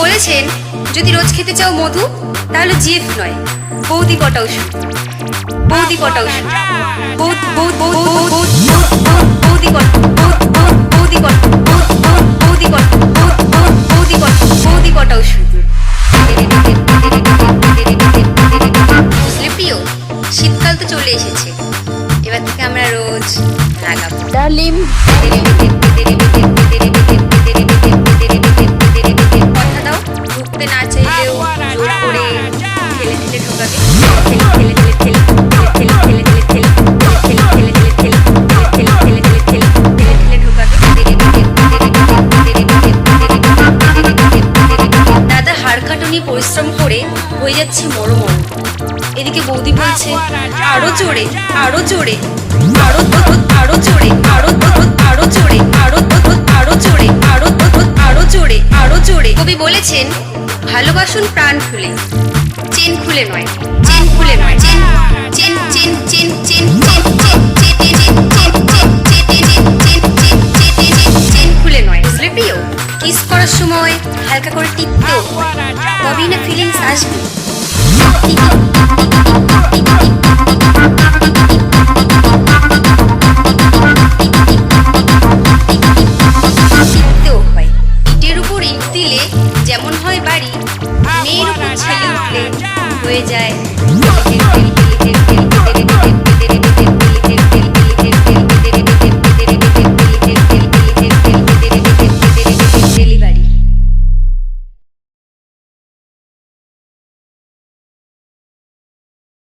বলেছেন যদি রোজ খেতে চাও মধু তাহলে জিএফ নয় বৌদি পটাও শুধু বৌদি পটাও শুধু বৌদি পটাও শুধু। বুঝলে প্রিয়, শীতকাল তো চলে এসেছে, এবার থেকে আমরা রোজ লাগাবো ডালিম। কথা দাও, ঢুকতে না চাইলেও জোর করে ঠেলে ঠেলে ঢোকাবে, দাদা হাড় খাটুনি পরিশ্রম করে হয়ে যাচ্ছে মরমর। এদিকে বৌদি বলছে আরো জোরে আরো জোরে আরো আরো জোরে আরো আরো জোরে আরো আরো জোরে আরো আরো জোরে আরো জোরে। কবি বলেছেন ভালোবাসুন প্রাণ খুলে, চেন খুলে নয়, চেন খুলে নয়, chain chain chain chain chain chain chain খুলে নয়। বুঝলে প্রিয়, কিস করার সময় হালকা করে টিপতেও তবেই না ফিলিংস আসবে।